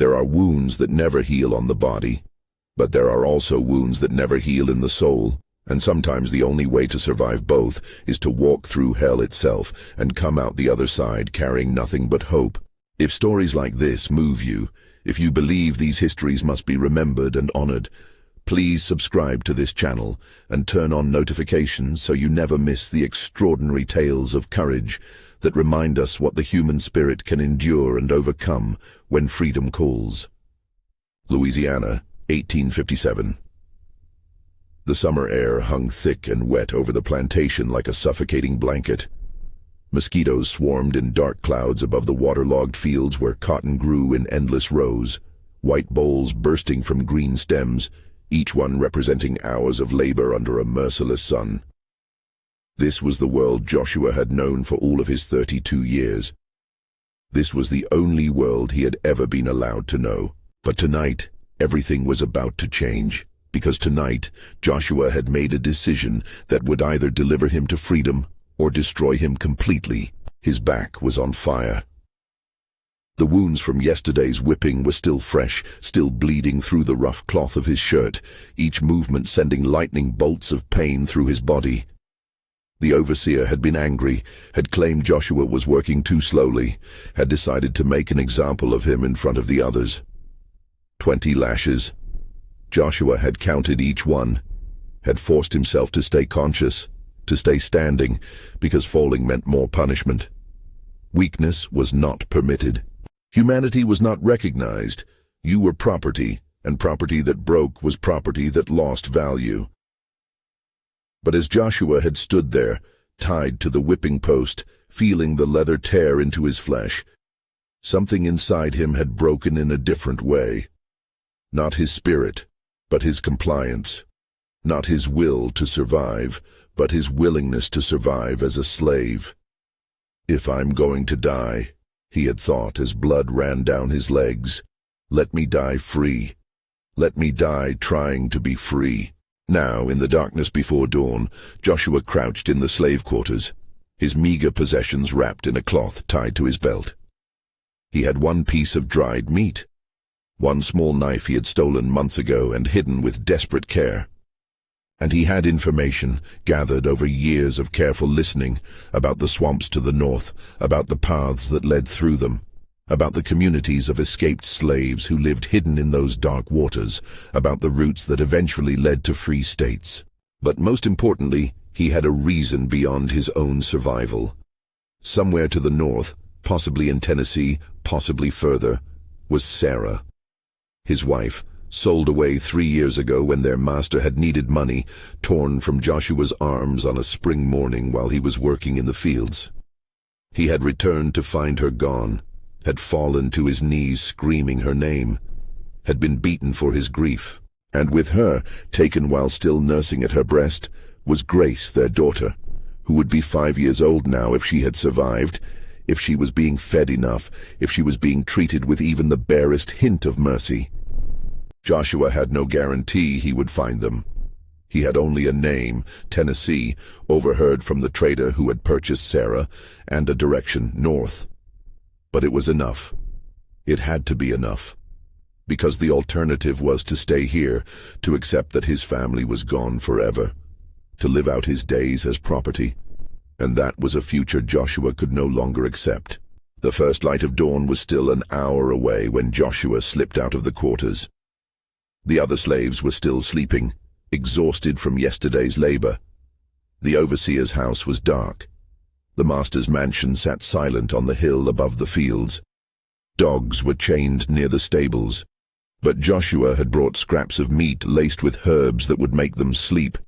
There are wounds that never heal on the body, but there are also wounds that never heal in the soul, and sometimes the only way to survive both is to walk through hell itself and come out the other side carrying nothing but hope. If stories like this move you, if you believe these histories must be remembered and honored, please subscribe to this channel and turn on notifications so you never miss the extraordinary tales of courage that remind us what the human spirit can endure and overcome when freedom calls. Louisiana, 1857. The summer air hung thick and wet over the plantation like a suffocating blanket. Mosquitoes swarmed in dark clouds above the waterlogged fields where cotton grew in endless rows, white bowls bursting from green stems, each one representing hours of labor under a merciless sun. This was the world Joshua had known for all of his 32 years. This was the only world he had ever been allowed to know. But tonight, everything was about to change, because tonight, Joshua had made a decision that would either deliver him to freedom or destroy him completely. His back was on fire. The wounds from yesterday's whipping were still fresh, still bleeding through the rough cloth of his shirt, each movement sending lightning bolts of pain through his body. The overseer had been angry, had claimed Joshua was working too slowly, had decided to make an example of him in front of the others. 20 lashes. Joshua had counted each one, had forced himself to stay conscious, to stay standing, because falling meant more punishment. Weakness was not permitted. Humanity was not recognized. You were property, and property that broke was property that lost value. But as Joshua had stood there, tied to the whipping post, feeling the leather tear into his flesh, something inside him had broken in a different way. Not his spirit, but his compliance. Not his will to survive, but his willingness to survive as a slave. If I'm going to die, he had thought as blood ran down his legs, let me die free. Let me die trying to be free. Now, in the darkness before dawn, Joshua crouched in the slave quarters, his meager possessions wrapped in a cloth tied to his belt. He had one piece of dried meat, one small knife he had stolen months ago and hidden with desperate care. And he had information, gathered over years of careful listening, about the swamps to the north, about the paths that led through them, about the communities of escaped slaves who lived hidden in those dark waters, about the routes that eventually led to free states. But most importantly, he had a reason beyond his own survival. Somewhere to the north, possibly in Tennessee, possibly further, was Sarah. His wife, sold away 3 years ago when their master had needed money, torn from Joshua's arms on a spring morning while he was working in the fields. He had returned to find her gone, had fallen to his knees screaming her name, had been beaten for his grief. And with her, taken while still nursing at her breast, was Grace, their daughter, who would be 5 years old now if she had survived, if she was being fed enough, if she was being treated with even the barest hint of mercy. Joshua had no guarantee he would find them. He had only a name, Tennessee, overheard from the trader who had purchased Sarah, and a direction north. But it was enough. It had to be enough. Because the alternative was to stay here, to accept that his family was gone forever, to live out his days as property. And that was a future Joshua could no longer accept. The first light of dawn was still an hour away when Joshua slipped out of the quarters. The other slaves were still sleeping, exhausted from yesterday's labor. The overseer's house was dark. The master's mansion sat silent on the hill above the fields. Dogs were chained near the stables. But Joshua had brought scraps of meat laced with herbs that would make them sleep,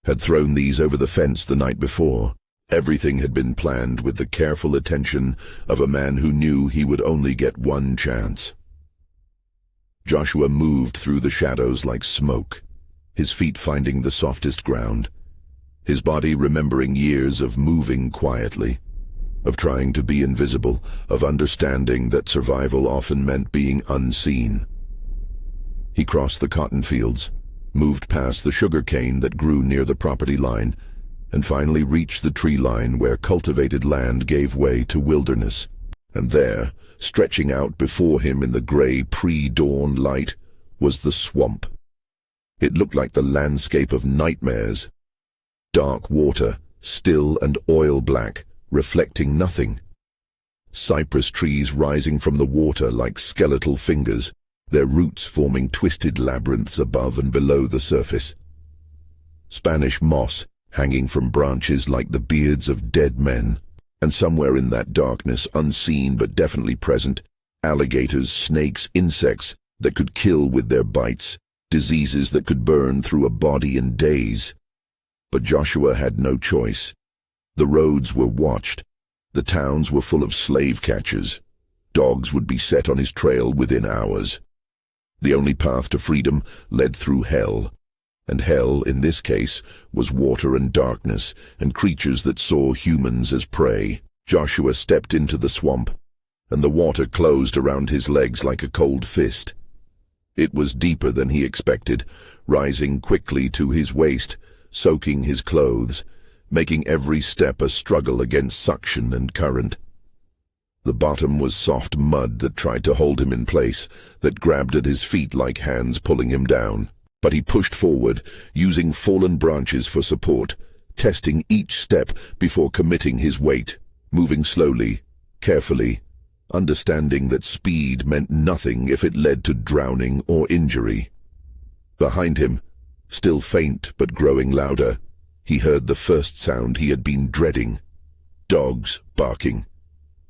had thrown these over the fence the night before. Everything had been planned with the careful attention of a man who knew he would only get one chance. Joshua moved through the shadows like smoke, his feet finding the softest ground, his body remembering years of moving quietly, of trying to be invisible, of understanding that survival often meant being unseen. He crossed the cotton fields, moved past the sugar cane that grew near the property line, and finally reached the tree line where cultivated land gave way to wilderness. And there, stretching out before him in the grey pre-dawn light, was the swamp. It looked like the landscape of nightmares. Dark water, still and oil-black, reflecting nothing. Cypress trees rising from the water like skeletal fingers, their roots forming twisted labyrinths above and below the surface. Spanish moss hanging from branches like the beards of dead men, and somewhere in that darkness, unseen but definitely present, alligators, snakes, insects that could kill with their bites, diseases that could burn through a body in days. But Joshua had no choice. The roads were watched. The towns were full of slave catchers. Dogs would be set on his trail within hours. The only path to freedom led through hell. And hell, in this case, was water and darkness, and creatures that saw humans as prey. Joshua stepped into the swamp, and the water closed around his legs like a cold fist. It was deeper than he expected, rising quickly to his waist, soaking his clothes, making every step a struggle against suction and current. The bottom was soft mud that tried to hold him in place, that grabbed at his feet like hands pulling him down. But he pushed forward, using fallen branches for support, testing each step before committing his weight, moving slowly, carefully, understanding that speed meant nothing if it led to drowning or injury. Behind him, still faint but growing louder, he heard the first sound he had been dreading. Dogs barking.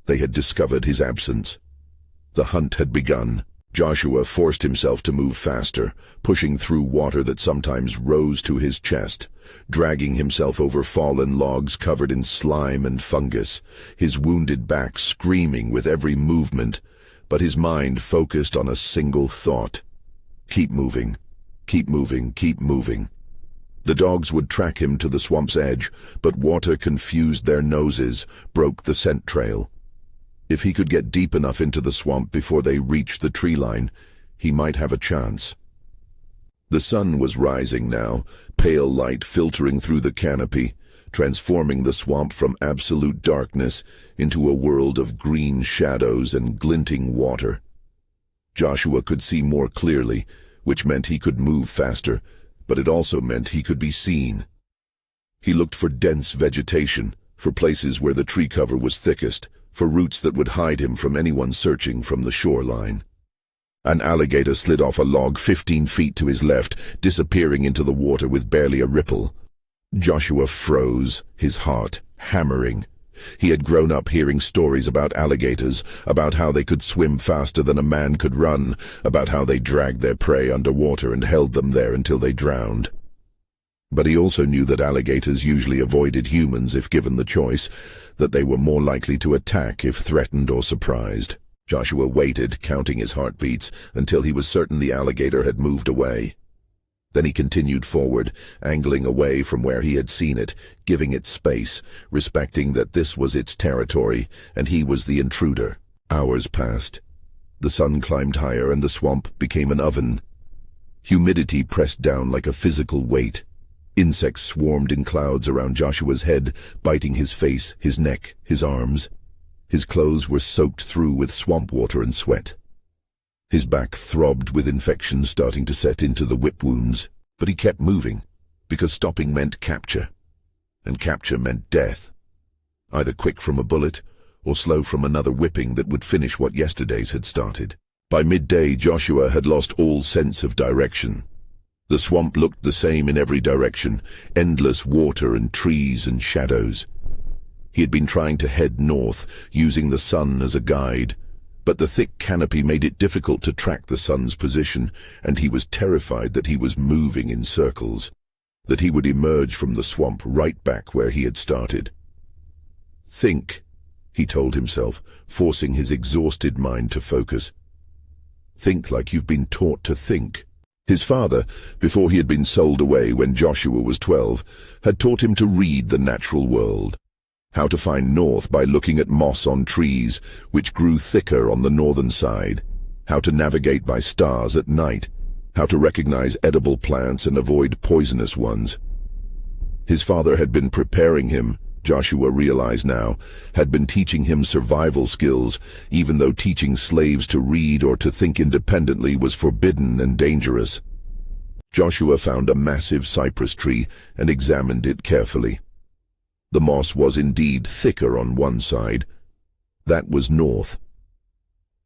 They had discovered his absence. The hunt had begun. Joshua forced himself to move faster, pushing through water that sometimes rose to his chest, dragging himself over fallen logs covered in slime and fungus, his wounded back screaming with every movement, but his mind focused on a single thought. Keep moving, keep moving, keep moving. The dogs would track him to the swamp's edge, but water confused their noses, broke the scent trail. If he could get deep enough into the swamp before they reached the tree line, he might have a chance. The sun was rising now, pale light filtering through the canopy, transforming the swamp from absolute darkness into a world of green shadows and glinting water. Joshua could see more clearly, which meant he could move faster, but it also meant he could be seen. He looked for dense vegetation, for places where the tree cover was thickest, for roots that would hide him from anyone searching from the shoreline. An alligator slid off a log 15 feet to his left, disappearing into the water with barely a ripple. Joshua froze, his heart hammering. He had grown up hearing stories about alligators, about how they could swim faster than a man could run, about how they dragged their prey underwater and held them there until they drowned. But he also knew that alligators usually avoided humans if given the choice, that they were more likely to attack if threatened or surprised. Joshua waited, counting his heartbeats, until he was certain the alligator had moved away. Then he continued forward, angling away from where he had seen it, giving it space, respecting that this was its territory, and he was the intruder. Hours passed. The sun climbed higher, and the swamp became an oven. Humidity pressed down like a physical weight. Insects swarmed in clouds around Joshua's head, biting his face, his neck, his arms. His clothes were soaked through with swamp water and sweat. His back throbbed with infection starting to set into the whip wounds, but he kept moving, because stopping meant capture, and capture meant death. Either quick from a bullet, or slow from another whipping that would finish what yesterday's had started. By midday, Joshua had lost all sense of direction. The swamp looked the same in every direction, endless water and trees and shadows. He had been trying to head north, using the sun as a guide, but the thick canopy made it difficult to track the sun's position, and he was terrified that he was moving in circles, that he would emerge from the swamp right back where he had started. Think, he told himself, forcing his exhausted mind to focus. Think like you've been taught to think. His father, before he had been sold away when Joshua was 12, had taught him to read the natural world. How to find north by looking at moss on trees, which grew thicker on the northern side. How to navigate by stars at night. How to recognize edible plants and avoid poisonous ones. His father had been preparing him Joshua realized now, had been teaching him survival skills, even though teaching slaves to read or to think independently was forbidden and dangerous. Joshua found a massive cypress tree and examined it carefully. The moss was indeed thicker on one side. That was north.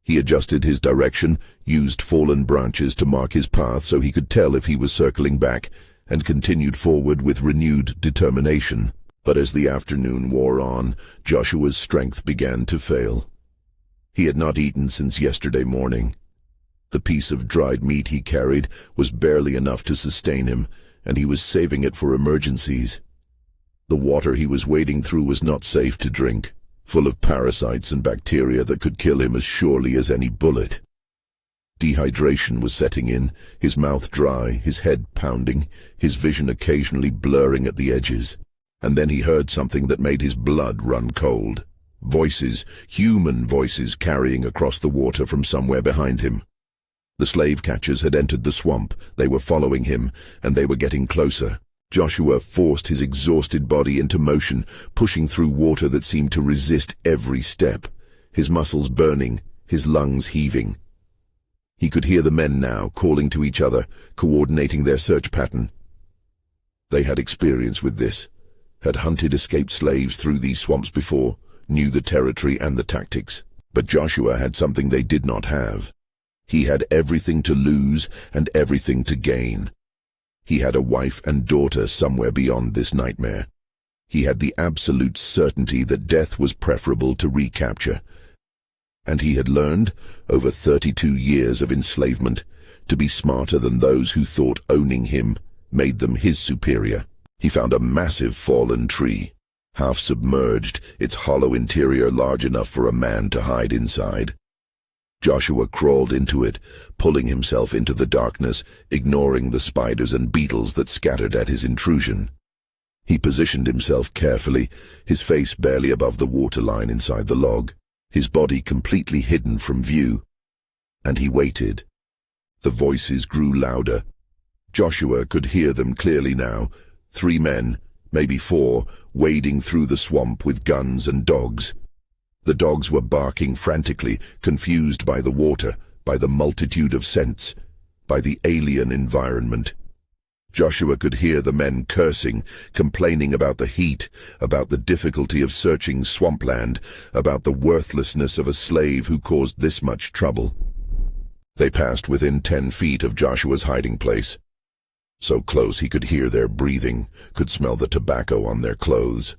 He adjusted his direction, used fallen branches to mark his path so he could tell if he was circling back, and continued forward with renewed determination. But as the afternoon wore on, Joshua's strength began to fail. He had not eaten since yesterday morning. The piece of dried meat he carried was barely enough to sustain him, and he was saving it for emergencies. The water he was wading through was not safe to drink, full of parasites and bacteria that could kill him as surely as any bullet. Dehydration was setting in, his mouth dry, his head pounding, his vision occasionally blurring at the edges. And then he heard something that made his blood run cold. Voices, human voices carrying across the water from somewhere behind him. The slave catchers had entered the swamp, they were following him, and they were getting closer. Joshua forced his exhausted body into motion, pushing through water that seemed to resist every step, his muscles burning, his lungs heaving. He could hear the men now, calling to each other, coordinating their search pattern. They had experience with this, had hunted escaped slaves through these swamps before, knew the territory and the tactics. But Joshua had something they did not have. He had everything to lose and everything to gain. He had a wife and daughter somewhere beyond this nightmare. He had the absolute certainty that death was preferable to recapture. And he had learned, over 32 years of enslavement, to be smarter than those who thought owning him made them his superior. He found a massive fallen tree, half submerged, its hollow interior large enough for a man to hide inside. Joshua crawled into it, pulling himself into the darkness, ignoring the spiders and beetles that scattered at his intrusion. He positioned himself carefully, his face barely above the waterline inside the log, his body completely hidden from view. And he waited. The voices grew louder. Joshua could hear them clearly now. 3 men, maybe 4, wading through the swamp with guns and dogs. The dogs were barking frantically, confused by the water, by the multitude of scents, by the alien environment. Joshua could hear the men cursing, complaining about the heat, about the difficulty of searching swampland, about the worthlessness of a slave who caused this much trouble. They passed within 10 feet of Joshua's hiding place. So close he could hear their breathing, could smell the tobacco on their clothes.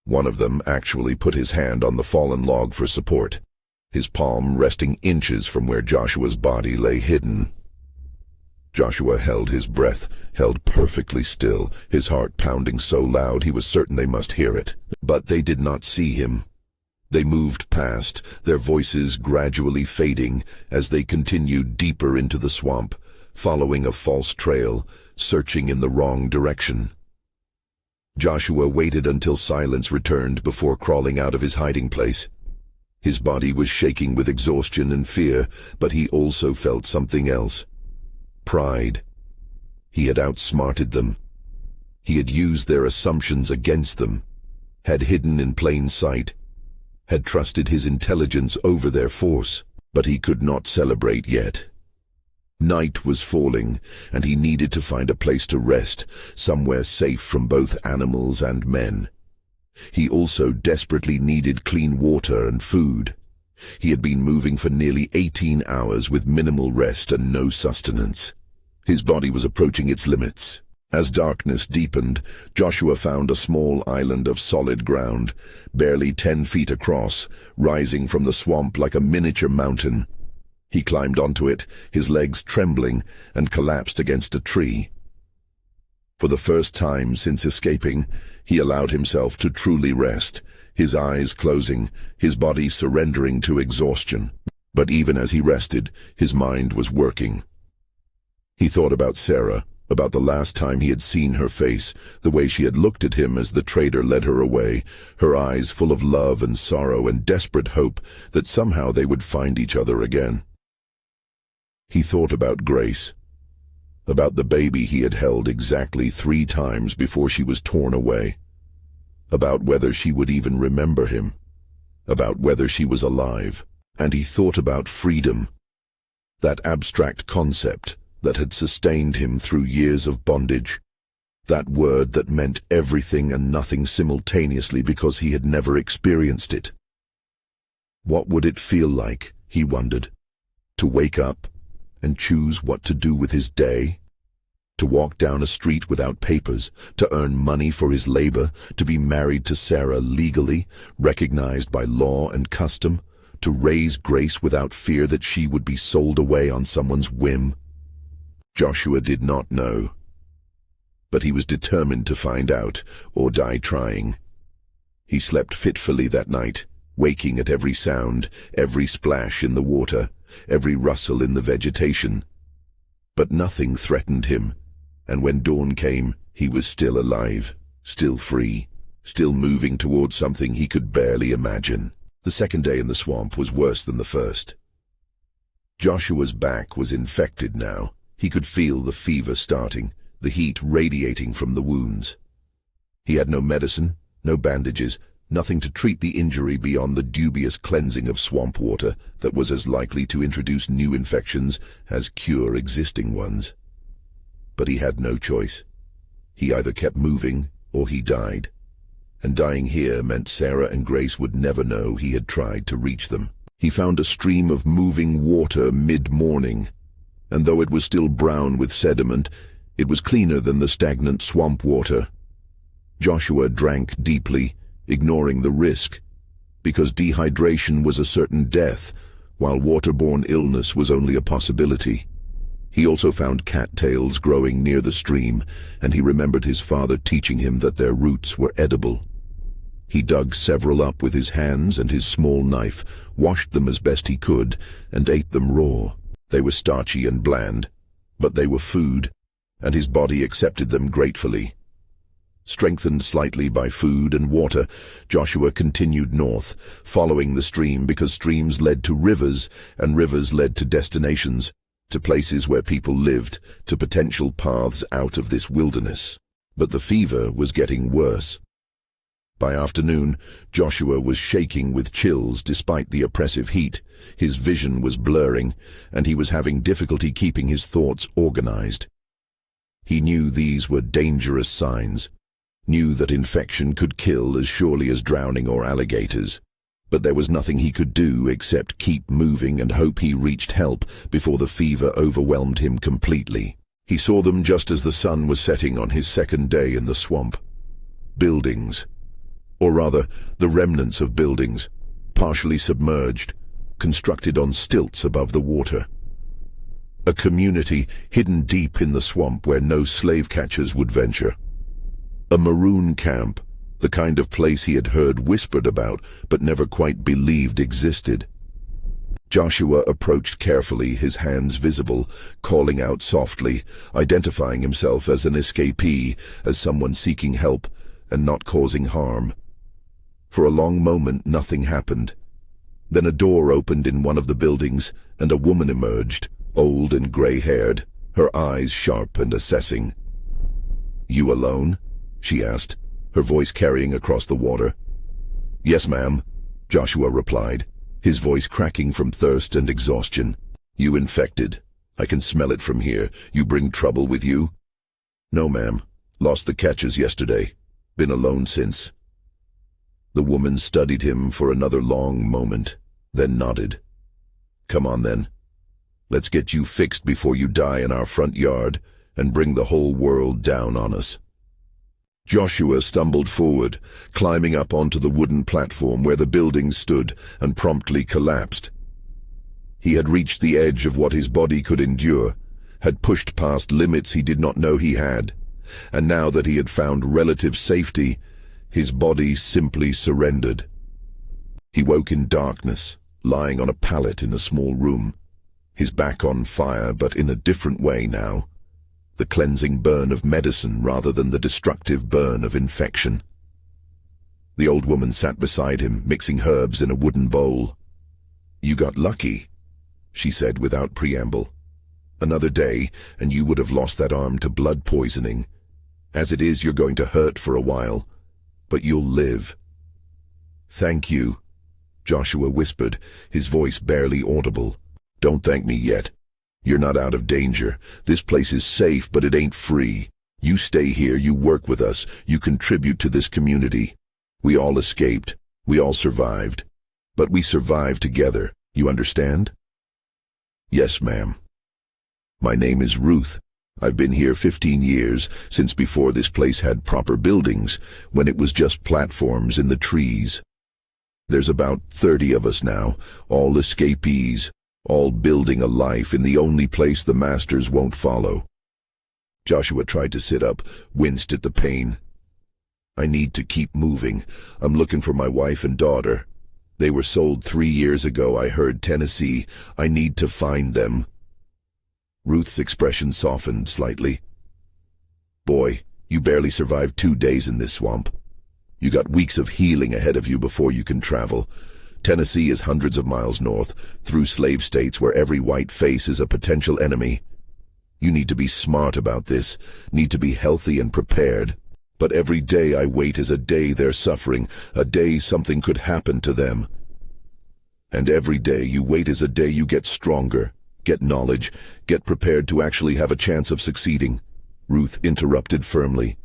One of them actually put his hand on the fallen log for support, his palm resting inches from where Joshua's body lay hidden. Joshua held his breath, held perfectly still, his heart pounding so loud he was certain they must hear it. But they did not see him. They moved past, their voices gradually fading as they continued deeper into the swamp, following a false trail, searching in the wrong direction. Joshua waited until silence returned before crawling out of his hiding place. His body was shaking with exhaustion and fear, but he also felt something else. Pride. He had outsmarted them. He had used their assumptions against them, had hidden in plain sight, had trusted his intelligence over their force, but he could not celebrate yet. Night was falling, and he needed to find a place to rest, somewhere safe from both animals and men. He also desperately needed clean water and food. He had been moving for nearly 18 hours with minimal rest and no sustenance. His body was approaching its limits. As darkness deepened, Joshua found a small island of solid ground, barely 10 feet across, rising from the swamp like a miniature mountain. He climbed onto it, his legs trembling, and collapsed against a tree. For the first time since escaping, he allowed himself to truly rest, his eyes closing, his body surrendering to exhaustion. But even as he rested, his mind was working. He thought about Sarah, about the last time he had seen her face, the way she had looked at him as the trader led her away, her eyes full of love and sorrow and desperate hope that somehow they would find each other again. He thought about Grace, about the baby he had held exactly 3 times before she was torn away. about whether she would even remember him, about whether she was alive. And he thought about freedom, that abstract concept that had sustained him through years of bondage, that word that meant everything and nothing simultaneously because he had never experienced it. What would it feel like, he wondered, to wake up and choose what to do with his day? To walk down a street without papers, to earn money for his labor, to be married to Sarah legally, recognized by law and custom, to raise Grace without fear that she would be sold away on someone's whim. Joshua did not know, but he was determined to find out, or die trying. He slept fitfully that night, waking at every sound, every splash in the water, every rustle in the vegetation. But nothing threatened him, and when dawn came, he was still alive, still free, still moving towards something he could barely imagine. The second day in the swamp was worse than the first. Joshua's back was infected now. He could feel the fever starting, the heat radiating from the wounds. He had no medicine, no bandages, nothing to treat the injury beyond the dubious cleansing of swamp water that was as likely to introduce new infections as cure existing ones. But he had no choice. He either kept moving or he died. And dying here meant Sarah and Grace would never know he had tried to reach them. He found a stream of moving water mid-morning, and though it was still brown with sediment, it was cleaner than the stagnant swamp water. Joshua drank deeply, ignoring the risk, because dehydration was a certain death, while waterborne illness was only a possibility. He also found cattails growing near the stream, and he remembered his father teaching him that their roots were edible. He dug several up with his hands and his small knife, washed them as best he could, and ate them raw. They were starchy and bland, but they were food, and his body accepted them gratefully. Strengthened slightly by food and water, Joshua continued north, following the stream because streams led to rivers, and rivers led to destinations, to places where people lived, to potential paths out of this wilderness. But the fever was getting worse. By afternoon, Joshua was shaking with chills despite the oppressive heat. His vision was blurring, and he was having difficulty keeping his thoughts organized. He knew these were dangerous signs, knew that infection could kill as surely as drowning or alligators. But there was nothing he could do except keep moving and hope he reached help before the fever overwhelmed him completely. He saw them just as the sun was setting on his second day in the swamp. Buildings. Or rather, the remnants of buildings, partially submerged, constructed on stilts above the water. A community hidden deep in the swamp where no slave catchers would venture. A maroon camp, the kind of place he had heard whispered about but never quite believed existed. Joshua approached carefully, his hands visible, calling out softly, identifying himself as an escapee, as someone seeking help and not causing harm. For a long moment, nothing happened. Then a door opened in one of the buildings, and a woman emerged, old and gray-haired, her eyes sharp and assessing. "You alone?" she asked, her voice carrying across the water. "Yes, ma'am," Joshua replied, his voice cracking from thirst and exhaustion. "You infected. I can smell it from here. You bring trouble with you?" "No, ma'am. Lost the catchers yesterday. Been alone since." The woman studied him for another long moment, then nodded. "Come on then. Let's get you fixed before you die in our front yard and bring the whole world down on us." Joshua stumbled forward, climbing up onto the wooden platform where the building stood, and promptly collapsed. He had reached the edge of what his body could endure, had pushed past limits he did not know he had, and now that he had found relative safety, his body simply surrendered. He woke in darkness, lying on a pallet in a small room, his back on fire, but in a different way now. The cleansing burn of medicine rather than the destructive burn of infection. The old woman sat beside him, mixing herbs in a wooden bowl. "You got lucky," she said without preamble. "Another day, and you would have lost that arm to blood poisoning. As it is, you're going to hurt for a while. but you'll live." "Thank you," Joshua whispered, his voice barely audible. "Don't thank me yet. You're not out of danger. This place is safe, but it ain't free. You stay here, you work with us, you contribute to this community. We all escaped. We all survived. But we survived together. You understand?" "Yes, ma'am." "My name is Ruth. I've been here 15 years, since before this place had proper buildings, when it was just platforms in the trees. There's about 30 of us now, all escapees, all building a life in the only place the masters won't follow." Joshua tried to sit up, winced at the pain. "I need to keep moving. I'm looking for my wife and daughter. They were sold 3 years ago, I heard, Tennessee. I need to find them." Ruth's expression softened slightly. "Boy, you barely survived 2 days in this swamp. You got weeks of healing ahead of you before you can travel. Tennessee is hundreds of miles north, through slave states where every white face is a potential enemy. You need to be smart about this, need to be healthy and prepared. But every day I wait is a day they're suffering, a day something could happen to them. And every day you wait is a day you get stronger, get knowledge, get prepared to actually have a chance of succeeding." Ruth interrupted firmly.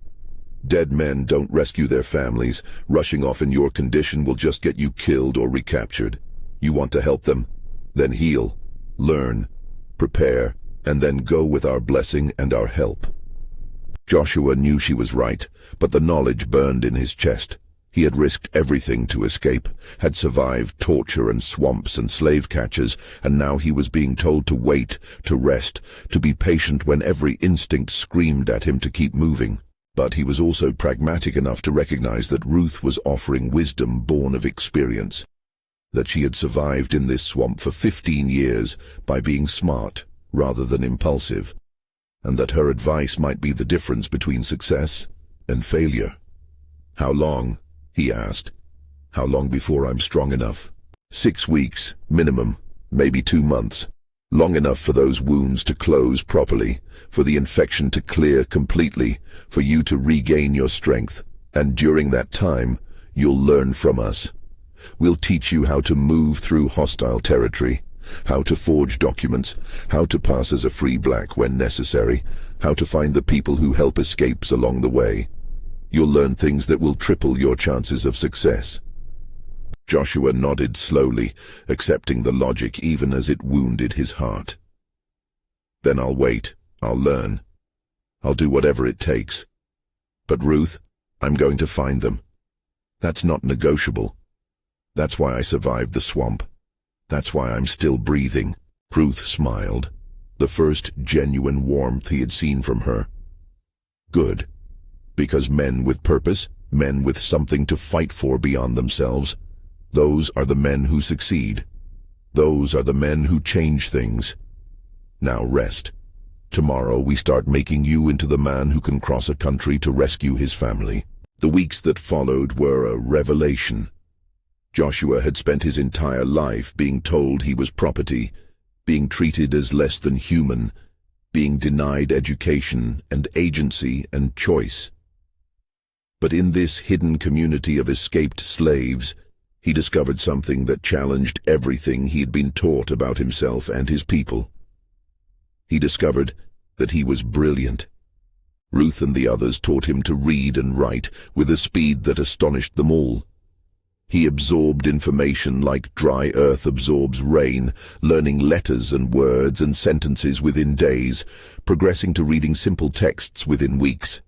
"Dead men don't rescue their families. Rushing off in your condition will just get you killed or recaptured. You want to help them? Then heal, learn, prepare, and then go with our blessing and our help." Joshua knew she was right, but the knowledge burned in his chest. He had risked everything to escape, had survived torture and swamps and slave catchers, and now he was being told to wait, to rest, to be patient when every instinct screamed at him to keep moving. But he was also pragmatic enough to recognize that Ruth was offering wisdom born of experience, that she had survived in this swamp for 15 years by being smart rather than impulsive, and that her advice might be the difference between success and failure. "How long?" he asked. "How long before I'm strong enough?" 6 weeks, minimum, maybe 2 months. Long enough for those wounds to close properly, for the infection to clear completely, for you to regain your strength. And during that time, you'll learn from us. We'll teach you how to move through hostile territory, how to forge documents, how to pass as a free black when necessary, how to find the people who help escapes along the way. You'll learn things that will triple your chances of success." Joshua nodded slowly, accepting the logic even as it wounded his heart. "Then I'll wait. I'll learn. I'll do whatever it takes. But Ruth, I'm going to find them. That's not negotiable. That's why I survived the swamp. That's why I'm still breathing." Ruth smiled, the first genuine warmth he had seen from her. "Good. Because men with purpose, men with something to fight for beyond themselves, those are the men who succeed. Those are the men who change things. Now rest. Tomorrow we start making you into the man who can cross a country to rescue his family." The weeks that followed were a revelation. Joshua had spent his entire life being told he was property, being treated as less than human, being denied education and agency and choice. But in this hidden community of escaped slaves, he discovered something that challenged everything he had been taught about himself and his people. He discovered that he was brilliant. Ruth and the others taught him to read and write with a speed that astonished them all. He absorbed information like dry earth absorbs rain, learning letters and words and sentences within days, progressing to reading simple texts within weeks.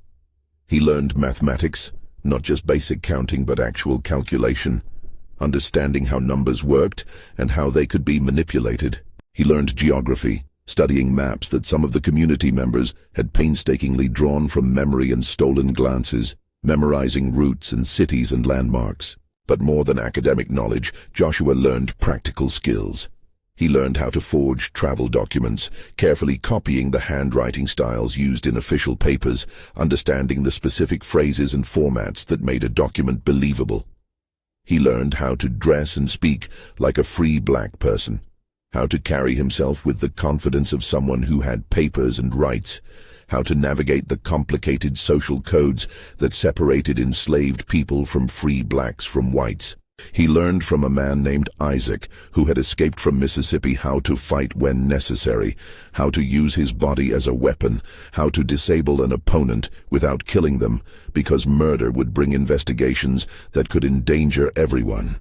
He learned mathematics, not just basic counting but actual calculation, understanding how numbers worked and how they could be manipulated. He learned geography, studying maps that some of the community members had painstakingly drawn from memory and stolen glances, memorizing routes and cities and landmarks. But more than academic knowledge, Joshua learned practical skills. He learned how to forge travel documents, carefully copying the handwriting styles used in official papers, understanding the specific phrases and formats that made a document believable. He learned how to dress and speak like a free black person, how to carry himself with the confidence of someone who had papers and rights, how to navigate the complicated social codes that separated enslaved people from free blacks from whites. He learned from a man named Isaac, who had escaped from Mississippi, how to fight when necessary, how to use his body as a weapon, how to disable an opponent without killing them, because murder would bring investigations that could endanger everyone.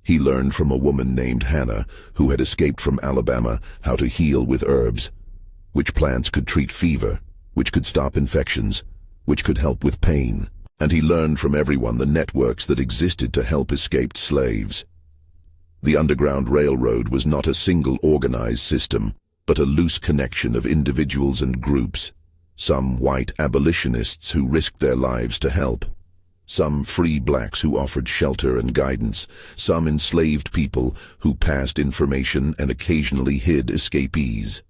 He learned from a woman named Hannah, who had escaped from Alabama, how to heal with herbs, which plants could treat fever, which could stop infections, which could help with pain. And he learned from everyone the networks that existed to help escaped slaves. The Underground Railroad was not a single organized system, but a loose connection of individuals and groups. Some white abolitionists who risked their lives to help. Some free blacks who offered shelter and guidance. Some enslaved people who passed information and occasionally hid escapees.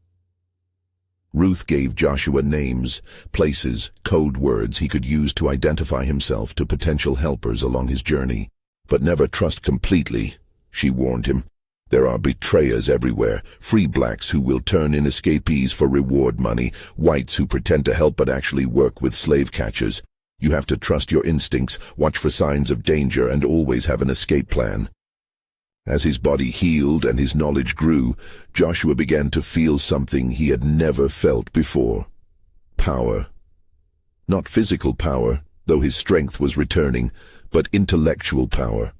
Ruth gave Joshua names, places, code words he could use to identify himself to potential helpers along his journey. But never trust completely, she warned him. There are betrayers everywhere, free blacks who will turn in escapees for reward money, whites who pretend to help but actually work with slave catchers. You have to trust your instincts, watch for signs of danger, and always have an escape plan. As his body healed and his knowledge grew, Joshua began to feel something he had never felt before. Power. Not physical power, though his strength was returning, but intellectual power.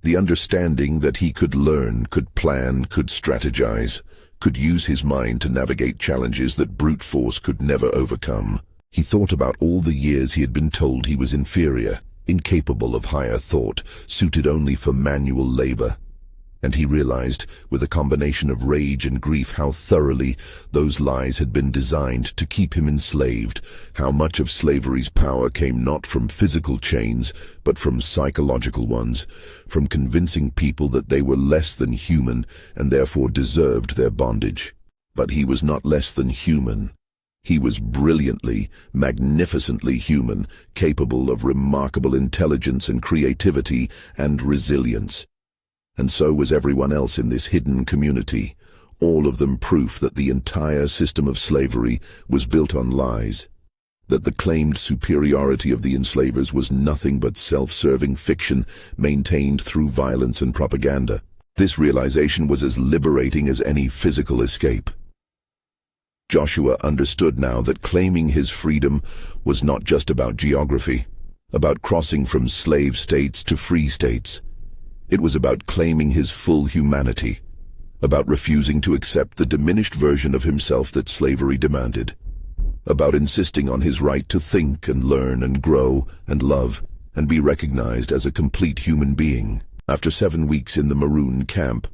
The understanding that he could learn, could plan, could strategize, could use his mind to navigate challenges that brute force could never overcome. He thought about all the years he had been told he was inferior, incapable of higher thought, suited only for manual labor. And he realized, with a combination of rage and grief, how thoroughly those lies had been designed to keep him enslaved, how much of slavery's power came not from physical chains, but from psychological ones, from convincing people that they were less than human and therefore deserved their bondage. But he was not less than human. He was brilliantly, magnificently human, capable of remarkable intelligence and creativity and resilience. And so was everyone else in this hidden community, all of them proof that the entire system of slavery was built on lies, that the claimed superiority of the enslavers was nothing but self-serving fiction maintained through violence and propaganda. This realization was as liberating as any physical escape. Joshua understood now that claiming his freedom was not just about geography, about crossing from slave states to free states. It was about claiming his full humanity, about refusing to accept the diminished version of himself that slavery demanded, about insisting on his right to think and learn and grow and love and be recognized as a complete human being. After 7 weeks in the Maroon camp,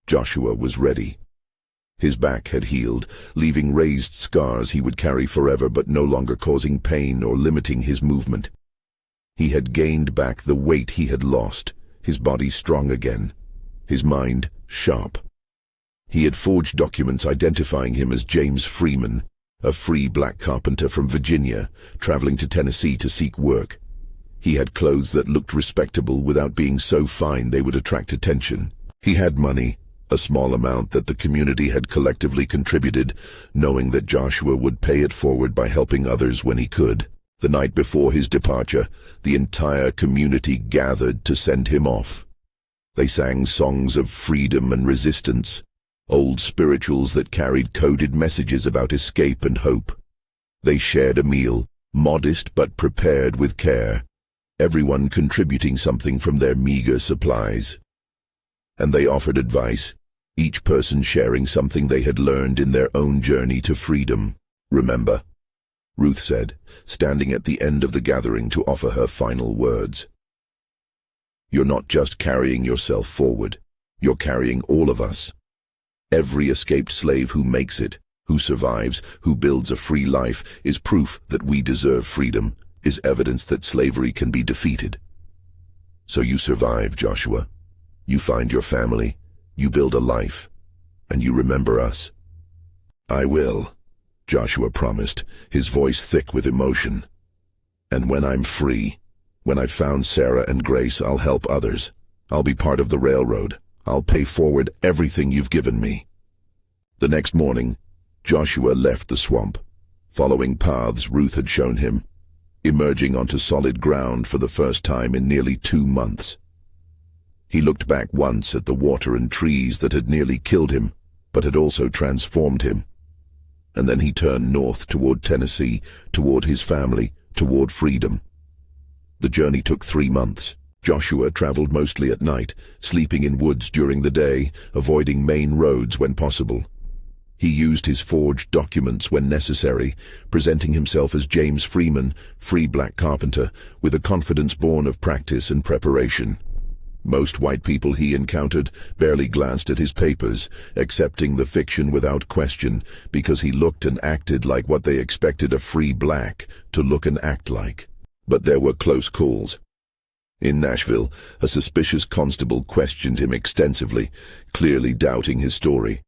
Joshua was ready. His back had healed, leaving raised scars he would carry forever, but no longer causing pain or limiting his movement. He had gained back the weight he had lost, his body strong again, his mind sharp. He had forged documents identifying him as James Freeman, a free black carpenter from Virginia, traveling to Tennessee to seek work. He had clothes that looked respectable without being so fine they would attract attention. He had money, a small amount that the community had collectively contributed, knowing that Joshua would pay it forward by helping others when he could. The night before his departure, the entire community gathered to send him off. They sang songs of freedom and resistance, old spirituals that carried coded messages about escape and hope. They shared a meal, modest but prepared with care, everyone contributing something from their meager supplies. And they offered advice, each person sharing something they had learned in their own journey to freedom. "Remember," Ruth said, standing at the end of the gathering to offer her final words. "You're not just carrying yourself forward, you're carrying all of us. Every escaped slave who makes it, who survives, who builds a free life, is proof that we deserve freedom, is evidence that slavery can be defeated. So you survive, Joshua. You find your family, you build a life, and you remember us." "I will," Joshua promised, his voice thick with emotion. "And when I'm free, when I've found Sarah and Grace, I'll help others. I'll be part of the railroad. I'll pay forward everything you've given me." The next morning, Joshua left the swamp, following paths Ruth had shown him, emerging onto solid ground for the first time in nearly 2 months. He looked back once at the water and trees that had nearly killed him, but had also transformed him. And then he turned north toward Tennessee, toward his family, toward freedom. The journey took 3 months. Joshua traveled mostly at night, sleeping in woods during the day, avoiding main roads when possible. He used his forged documents when necessary, presenting himself as James Freeman, free black carpenter, with a confidence born of practice and preparation. Most white people he encountered barely glanced at his papers, accepting the fiction without question, because he looked and acted like what they expected a free black to look and act like. But there were close calls. In Nashville, a suspicious constable questioned him extensively, clearly doubting his story.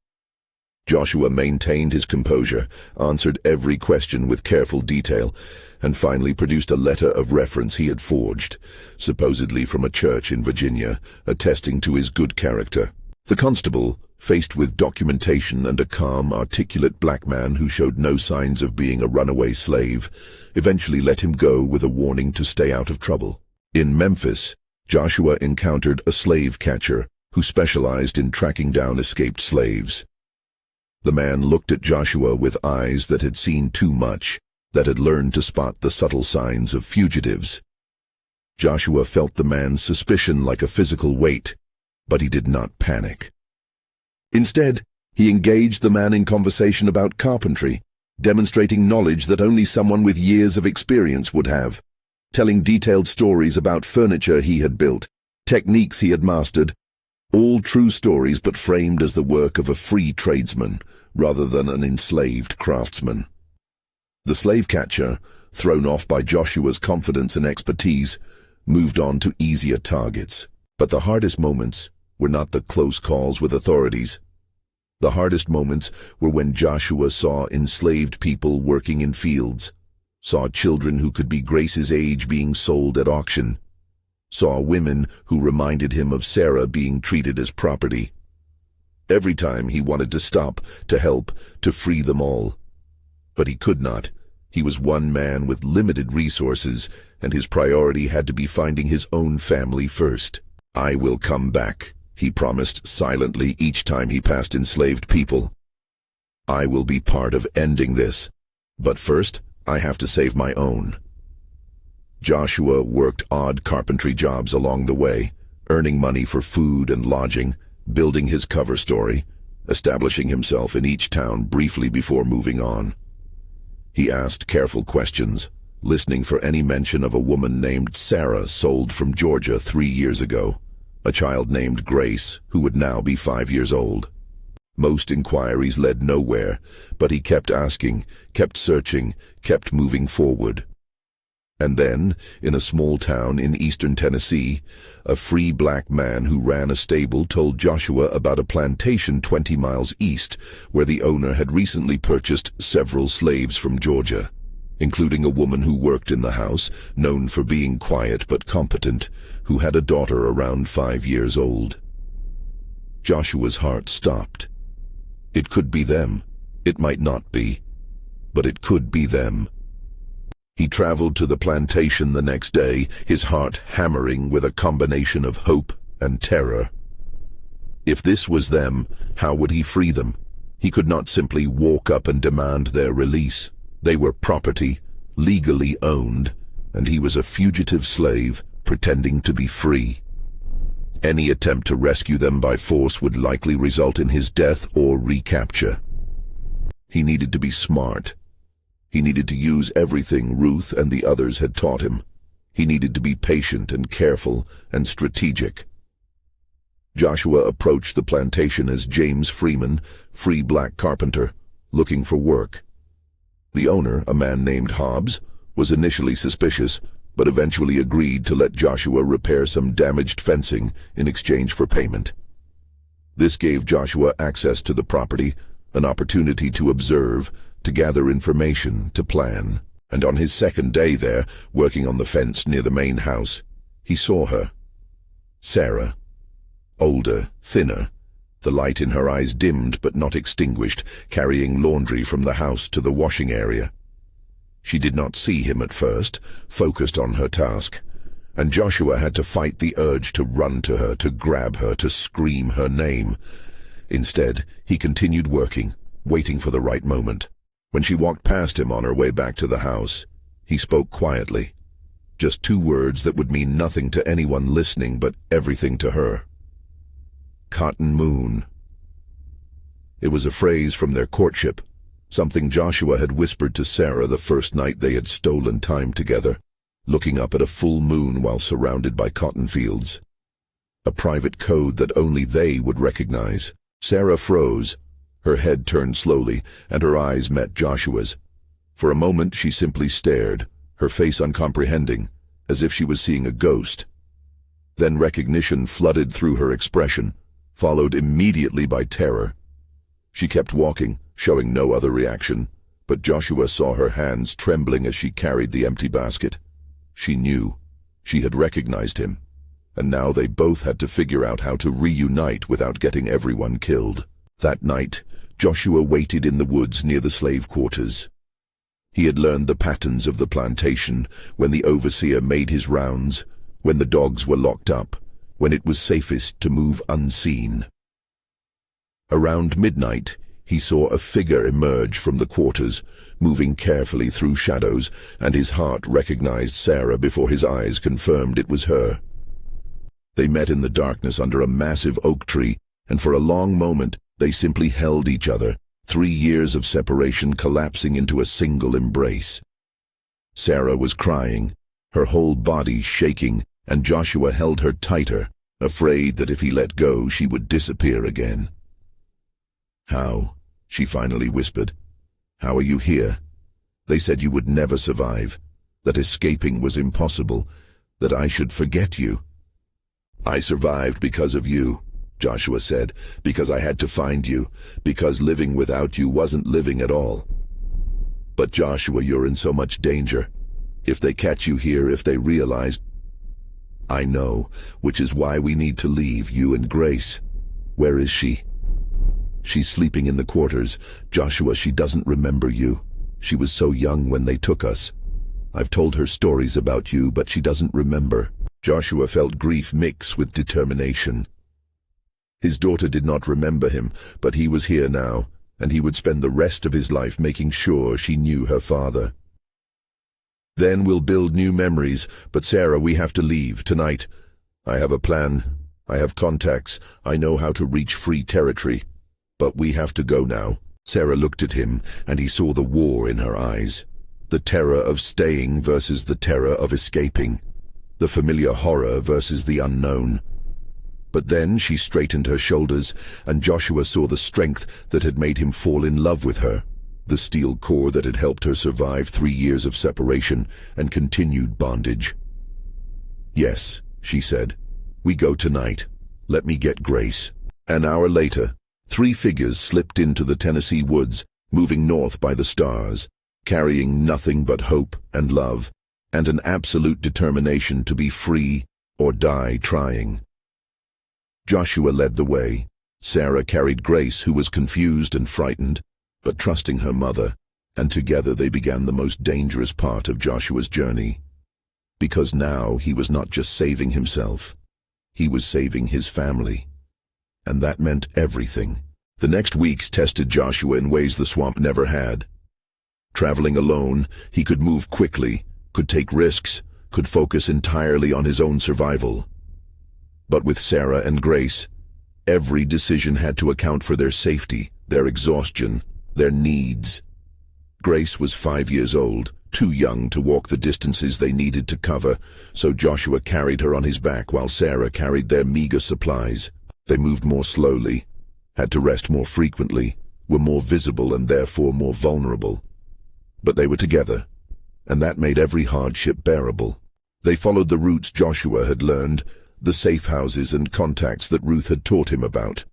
Joshua maintained his composure, answered every question with careful detail, and finally produced a letter of reference he had forged, supposedly from a church in Virginia, attesting to his good character. The constable, faced with documentation and a calm, articulate black man who showed no signs of being a runaway slave, eventually let him go with a warning to stay out of trouble. In Memphis, Joshua encountered a slave catcher who specialized in tracking down escaped slaves. The man looked at Joshua with eyes that had seen too much, that had learned to spot the subtle signs of fugitives. Joshua felt the man's suspicion like a physical weight, but he did not panic. Instead, he engaged the man in conversation about carpentry, demonstrating knowledge that only someone with years of experience would have, telling detailed stories about furniture he had built, techniques he had mastered, all true stories but framed as the work of a free tradesman rather than an enslaved craftsman. The slave catcher, thrown off by Joshua's confidence and expertise, moved on to easier targets. But the hardest moments were not the close calls with authorities. The hardest moments were when Joshua saw enslaved people working in fields, saw children who could be Grace's age being sold at auction, saw women who reminded him of Sarah being treated as property. Every time he wanted to stop, to help, to free them all. But he could not. He was one man with limited resources, and his priority had to be finding his own family first. "I will come back," he promised silently each time he passed enslaved people. "I will be part of ending this. But first, I have to save my own." Joshua worked odd carpentry jobs along the way, earning money for food and lodging, building his cover story, establishing himself in each town briefly before moving on. He asked careful questions, listening for any mention of a woman named Sarah sold from Georgia 3 years ago, a child named Grace who would now be 5 years old. Most inquiries led nowhere, but he kept asking, kept searching, kept moving forward. And then, in a small town in eastern Tennessee, a free black man who ran a stable told Joshua about a plantation 20 miles east where the owner had recently purchased several slaves from Georgia, including a woman who worked in the house, known for being quiet but competent, who had a daughter around 5 years old. Joshua's heart stopped. It could be them. It might not be. But it could be them. He traveled to the plantation the next day, his heart hammering with a combination of hope and terror. If this was them, how would he free them? He could not simply walk up and demand their release. They were property, legally owned, and he was a fugitive slave pretending to be free. Any attempt to rescue them by force would likely result in his death or recapture. He needed to be smart. He needed to use everything Ruth and the others had taught him. He needed to be patient and careful and strategic. Joshua approached the plantation as James Freeman, free black carpenter, looking for work. The owner, a man named Hobbs, was initially suspicious, but eventually agreed to let Joshua repair some damaged fencing in exchange for payment. This gave Joshua access to the property, an opportunity to observe, to gather information, to plan. And on his second day there, working on the fence near the main house, he saw her. Sarah. Older, thinner, The light in her eyes dimmed but not extinguished, carrying laundry from the house to the washing area. She did not see him at first, focused on her task, and Joshua had to fight the urge to run to her, to grab her, to scream her name. Instead, he continued working, waiting for the right moment. When she walked past him on her way back to the house, he spoke quietly. Just 2 words that would mean nothing to anyone listening but everything to her. Cotton moon. It was a phrase from their courtship, something Joshua had whispered to Sarah the first night they had stolen time together, looking up at a full moon while surrounded by cotton fields. A private code that only they would recognize. Sarah froze. Her head turned slowly, and her eyes met Joshua's. For a moment she simply stared, her face uncomprehending, as if she was seeing a ghost. Then recognition flooded through her expression, followed immediately by terror. She kept walking, showing no other reaction, but Joshua saw her hands trembling as she carried the empty basket. She knew. She had recognized him, and now they both had to figure out how to reunite without getting everyone killed. That night, Joshua waited in the woods near the slave quarters. He had learned the patterns of the plantation, when the overseer made his rounds, when the dogs were locked up, when it was safest to move unseen. Around midnight, he saw a figure emerge from the quarters, moving carefully through shadows, and his heart recognized Sarah before his eyes confirmed it was her. They met in the darkness under a massive oak tree, and for a long moment they simply held each other, 3 years of separation collapsing into a single embrace. Sarah was crying, her whole body shaking, and Joshua held her tighter, afraid that if he let go she would disappear again. "How?" she finally whispered. "How are you here? They said you would never survive, that escaping was impossible, that I should forget you." "I survived because of you," Joshua said, "because I had to find you, because living without you wasn't living at all. But Joshua, you're in so much danger. If they catch you here, if they realize—" "I know, which is why we need to leave, you and Grace. Where is she?" "She's sleeping in the quarters. Joshua, she doesn't remember you. She was so young when they took us. I've told her stories about you, but she doesn't remember." Joshua felt grief mix with determination. His daughter did not remember him, but he was here now, and he would spend the rest of his life making sure she knew her father. "Then we'll build new memories, but Sarah, we have to leave tonight. I have a plan. I have contacts. I know how to reach free territory. But we have to go now." Sarah looked at him, and he saw the war in her eyes. The terror of staying versus the terror of escaping. The familiar horror versus the unknown. But then she straightened her shoulders, and Joshua saw the strength that had made him fall in love with her, the steel core that had helped her survive 3 years of separation and continued bondage. "Yes," she said, "we go tonight. Let me get Grace." An hour later, 3 figures slipped into the Tennessee woods, moving north by the stars, carrying nothing but hope and love, and an absolute determination to be free or die trying. Joshua led the way. Sarah carried Grace, who was confused and frightened, but trusting her mother, and together they began the most dangerous part of Joshua's journey. Because now he was not just saving himself, he was saving his family. And that meant everything. The next weeks tested Joshua in ways the swamp never had. Traveling alone, he could move quickly, could take risks, could focus entirely on his own survival. But with Sarah and Grace, every decision had to account for their safety, their exhaustion, their needs. Grace was 5 years old, too young to walk the distances they needed to cover, so Joshua carried her on his back while Sarah carried their meager supplies. They moved more slowly, had to rest more frequently, were more visible and therefore more vulnerable. But they were together, and that made every hardship bearable. They followed the routes Joshua had learned, the safe houses and contacts that Ruth had taught him about.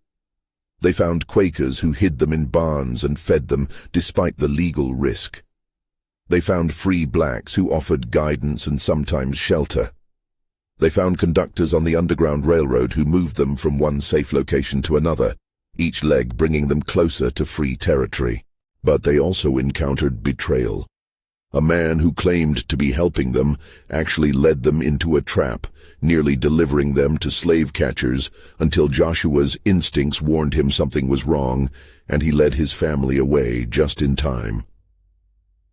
They found Quakers who hid them in barns and fed them despite the legal risk. They found free blacks who offered guidance and sometimes shelter. They found conductors on the Underground Railroad who moved them from one safe location to another, each leg bringing them closer to free territory. But they also encountered betrayal. A man who claimed to be helping them actually led them into a trap, nearly delivering them to slave catchers until Joshua's instincts warned him something was wrong, and he led his family away just in time.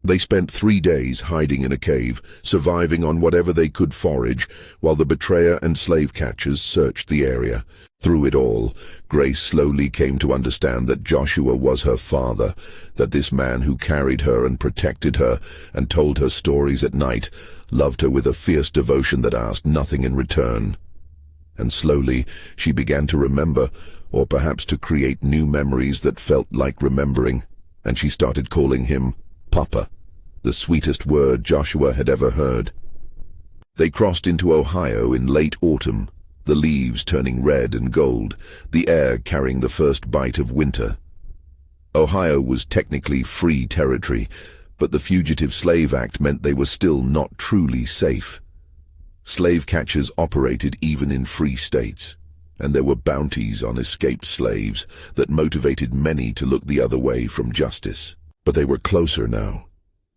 They spent 3 days hiding in a cave, surviving on whatever they could forage, while the betrayer and slave catchers searched the area. Through it all, Grace slowly came to understand that Joshua was her father, that this man who carried her and protected her and told her stories at night loved her with a fierce devotion that asked nothing in return. And slowly she began to remember, or perhaps to create new memories that felt like remembering, and she started calling him Papa, the sweetest word Joshua had ever heard. They crossed into Ohio in late autumn, the leaves turning red and gold, the air carrying the first bite of winter. Ohio was technically free territory, but the Fugitive Slave Act meant they were still not truly safe. Slave catchers operated even in free states, and there were bounties on escaped slaves that motivated many to look the other way from justice. But they were closer now.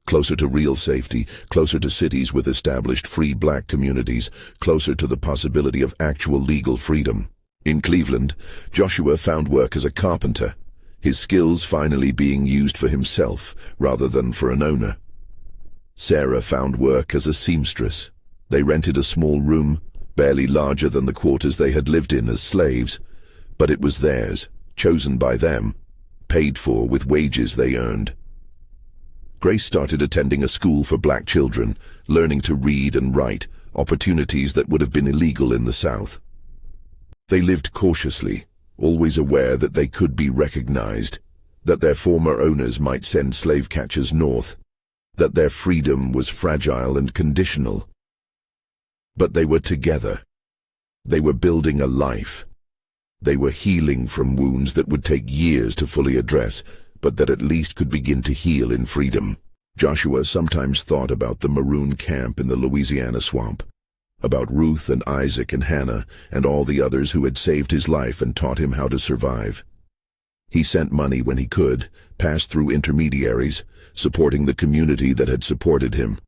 Closer to real safety, closer to cities with established free black communities, closer to the possibility of actual legal freedom. In Cleveland, Joshua found work as a carpenter, his skills finally being used for himself rather than for an owner. Sarah found work as a seamstress. They rented a small room, barely larger than the quarters they had lived in as slaves, but it was theirs, chosen by them, paid for with wages they earned. Grace started attending a school for black children, learning to read and write, opportunities that would have been illegal in the South. They lived cautiously, always aware that they could be recognized, that their former owners might send slave catchers north, that their freedom was fragile and conditional. But they were together. They were building a life. They were healing from wounds that would take years to fully address, but that at least could begin to heal in freedom. Joshua sometimes thought about the maroon camp in the Louisiana swamp, about Ruth and Isaac and Hannah and all the others who had saved his life and taught him how to survive. He sent money when he could, passed through intermediaries, supporting the community that had supported him.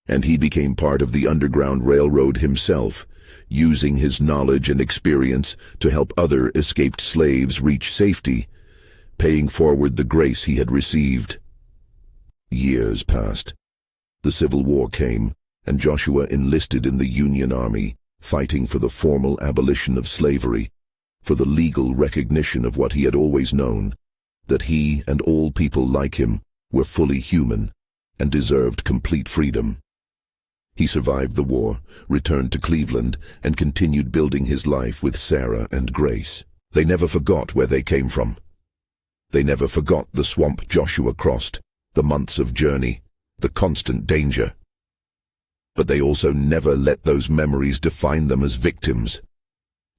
And he became part of the Underground Railroad himself, using his knowledge and experience to help other escaped slaves reach safety, paying forward the grace he had received. Years passed. The Civil War came, and Joshua enlisted in the Union Army, fighting for the formal abolition of slavery, for the legal recognition of what he had always known, that he and all people like him were fully human and deserved complete freedom. He survived the war, returned to Cleveland, and continued building his life with Sarah and Grace. They never forgot where they came from. They never forgot the swamp Joshua crossed, the months of journey, the constant danger. But they also never let those memories define them as victims.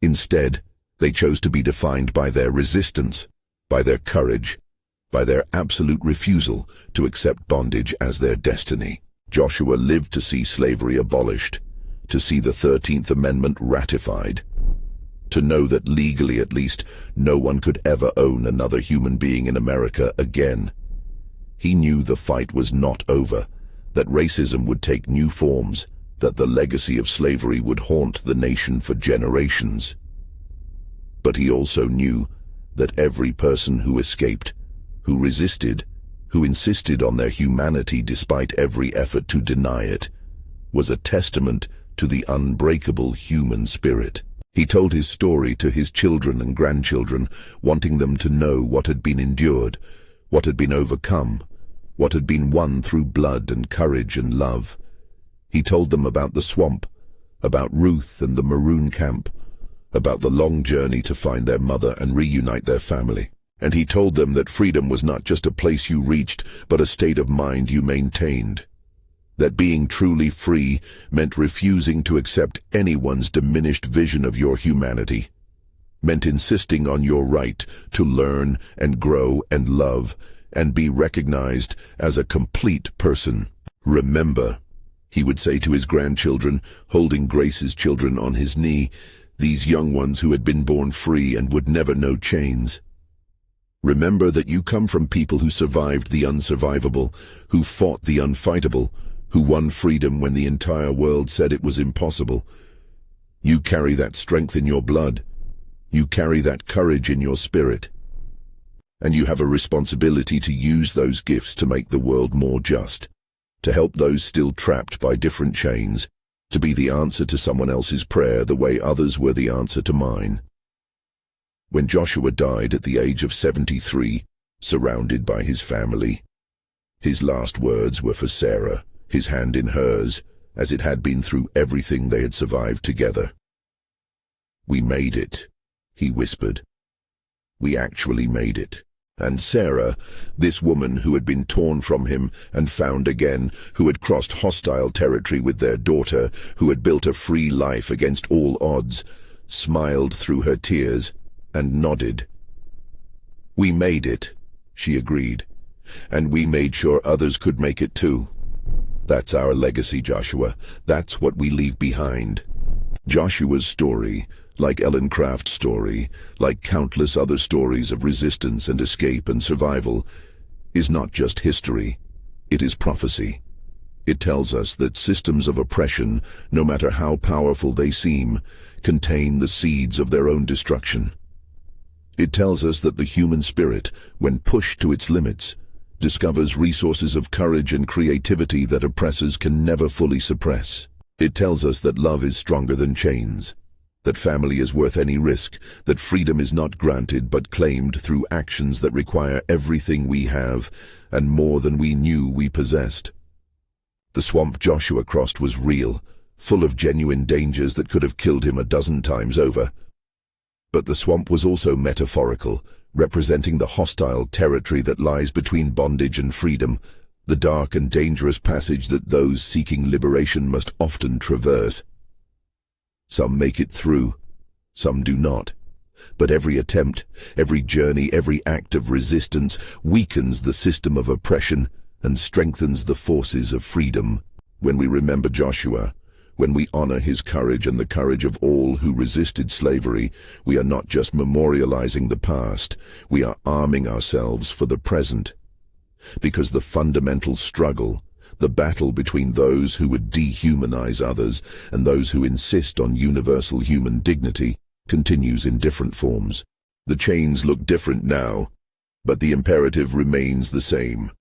Instead, they chose to be defined by their resistance, by their courage, by their absolute refusal to accept bondage as their destiny. Joshua lived to see slavery abolished, to see the 13th Amendment ratified, to know that legally at least no one could ever own another human being in America again. He knew the fight was not over, that racism would take new forms, that the legacy of slavery would haunt the nation for generations. But he also knew that every person who escaped, who resisted, who insisted on their humanity despite every effort to deny it, was a testament to the unbreakable human spirit. He told his story to his children and grandchildren, wanting them to know what had been endured, what had been overcome, what had been won through blood and courage and love. He told them about the swamp, about Ruth and the maroon camp, about the long journey to find their mother and reunite their family. And he told them that freedom was not just a place you reached, but a state of mind you maintained. That being truly free meant refusing to accept anyone's diminished vision of your humanity, meant insisting on your right to learn and grow and love and be recognized as a complete person. Remember, he would say to his grandchildren, holding Grace's children on his knee, these young ones who had been born free and would never know chains. Remember that you come from people who survived the unsurvivable, who fought the unfightable, who won freedom when the entire world said it was impossible. You carry that strength in your blood. You carry that courage in your spirit. And you have a responsibility to use those gifts to make the world more just, to help those still trapped by different chains, to be the answer to someone else's prayer the way others were the answer to mine. When Joshua died at the age of 73, surrounded by his family, his last words were for Sarah, his hand in hers, as it had been through everything they had survived together. "We made it," he whispered. "We actually made it." And Sarah, this woman who had been torn from him and found again, who had crossed hostile territory with their daughter, who had built a free life against all odds, smiled through her tears and nodded. "We made it," she agreed, "and we made sure others could make it too. That's our legacy, Joshua. That's what we leave behind." Joshua's story, like Ellen Craft's story, like countless other stories of resistance and escape and survival, is not just history, it is prophecy. It tells us that systems of oppression, no matter how powerful they seem, contain the seeds of their own destruction. It tells us that the human spirit, when pushed to its limits, discovers resources of courage and creativity that oppressors can never fully suppress. It tells us that love is stronger than chains, that family is worth any risk, that freedom is not granted but claimed through actions that require everything we have and more than we knew we possessed. The swamp Joshua crossed was real, full of genuine dangers that could have killed him a dozen times over. But the swamp was also metaphorical, representing the hostile territory that lies between bondage and freedom, the dark and dangerous passage that those seeking liberation must often traverse. Some make it through, some do not. But every attempt, every journey, every act of resistance weakens the system of oppression and strengthens the forces of freedom. When we remember Joshua, when we honor his courage and the courage of all who resisted slavery, we are not just memorializing the past, we are arming ourselves for the present. Because the fundamental struggle, the battle between those who would dehumanize others and those who insist on universal human dignity, continues in different forms. The chains look different now, but the imperative remains the same.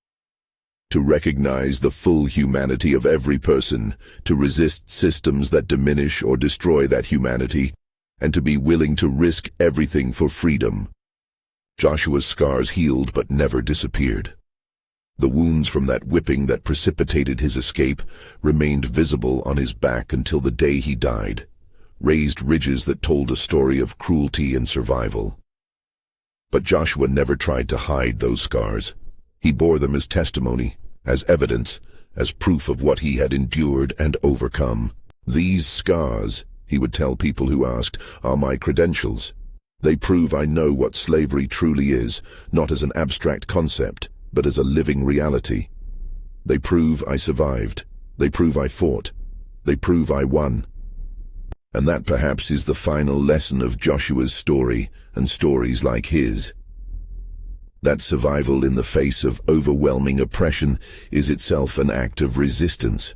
To recognize the full humanity of every person, to resist systems that diminish or destroy that humanity, and to be willing to risk everything for freedom. Joshua's scars healed but never disappeared. The wounds from that whipping that precipitated his escape remained visible on his back until the day he died, raised ridges that told a story of cruelty and survival. But Joshua never tried to hide those scars. He bore them as testimony, as evidence, as proof of what he had endured and overcome. "These scars," he would tell people who asked, "are my credentials. They prove I know what slavery truly is, not as an abstract concept, but as a living reality. They prove I survived. They prove I fought. They prove I won." And that perhaps is the final lesson of Joshua's story and stories like his. That survival in the face of overwhelming oppression is itself an act of resistance.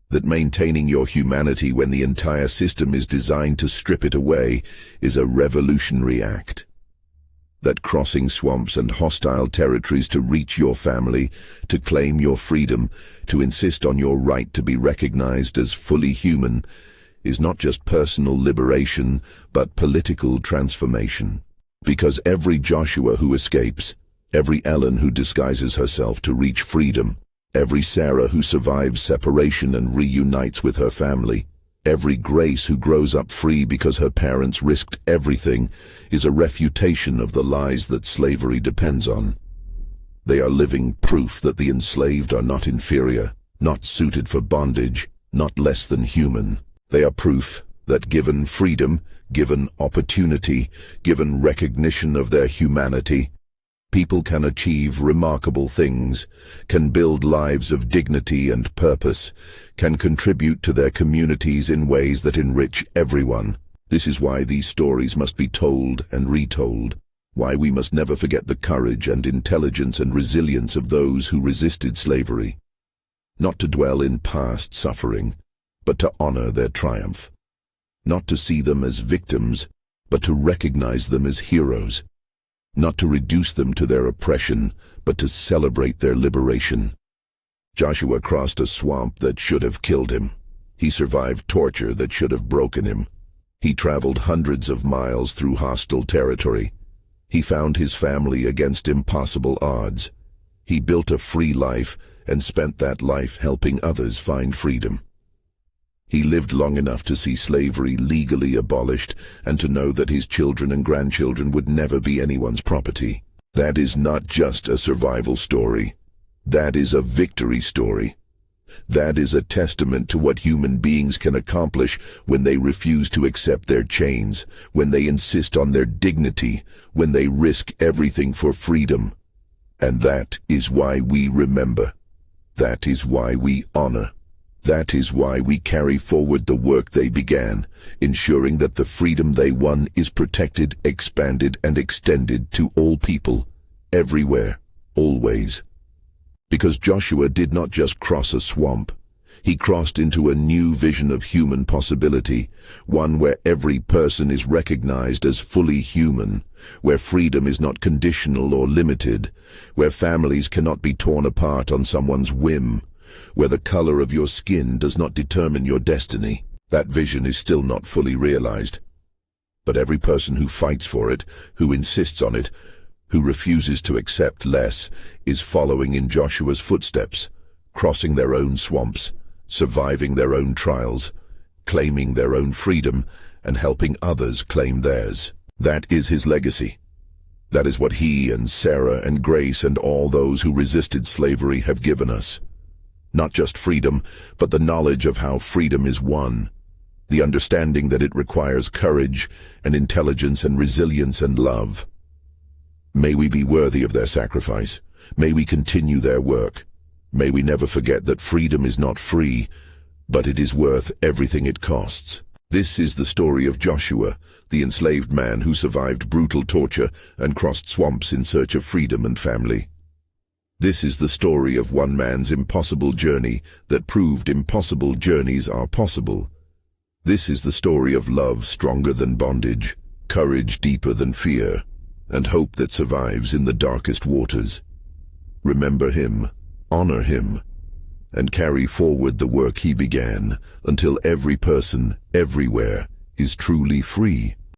That maintaining your humanity when the entire system is designed to strip it away is a revolutionary act. That crossing swamps and hostile territories to reach your family, to claim your freedom, to insist on your right to be recognized as fully human, is not just personal liberation, but political transformation. Because every Joshua who escapes, every Ellen who disguises herself to reach freedom, every Sarah who survives separation and reunites with her family, every Grace who grows up free because her parents risked everything, is a refutation of the lies that slavery depends on. They are living proof that the enslaved are not inferior, not suited for bondage, not less than human. They are proof that given freedom, given opportunity, given recognition of their humanity, people can achieve remarkable things, can build lives of dignity and purpose, can contribute to their communities in ways that enrich everyone. This is why these stories must be told and retold, why we must never forget the courage and intelligence and resilience of those who resisted slavery. Not to dwell in past suffering, but to honor their triumph. Not to see them as victims, but to recognize them as heroes. Not to reduce them to their oppression, but to celebrate their liberation. Joshua crossed a swamp that should have killed him. He survived torture that should have broken him. He traveled hundreds of miles through hostile territory. He found his family against impossible odds. He built a free life and spent that life helping others find freedom. He lived long enough to see slavery legally abolished and to know that his children and grandchildren would never be anyone's property. That is not just a survival story. That is a victory story. That is a testament to what human beings can accomplish when they refuse to accept their chains, when they insist on their dignity, when they risk everything for freedom. And that is why we remember. That is why we honor. That is why we carry forward the work they began, ensuring that the freedom they won is protected, expanded, and extended to all people, everywhere, always. Because Joshua did not just cross a swamp. He crossed into a new vision of human possibility, one where every person is recognized as fully human, where freedom is not conditional or limited, where families cannot be torn apart on someone's whim, where the color of your skin does not determine your destiny. That vision is still not fully realized. But every person who fights for it, who insists on it, who refuses to accept less, is following in Joshua's footsteps, crossing their own swamps, surviving their own trials, claiming their own freedom, and helping others claim theirs. That is his legacy. That is what he and Sarah and Grace and all those who resisted slavery have given us. Not just freedom, but the knowledge of how freedom is won. The understanding that it requires courage and intelligence and resilience and love. May we be worthy of their sacrifice. May we continue their work. May we never forget that freedom is not free, but it is worth everything it costs. This is the story of Joshua, the enslaved man who survived brutal torture and crossed swamps in search of freedom and family. This is the story of one man's impossible journey that proved impossible journeys are possible. This is the story of love stronger than bondage, courage deeper than fear, and hope that survives in the darkest waters. Remember him, honor him, and carry forward the work he began until every person, everywhere, is truly free.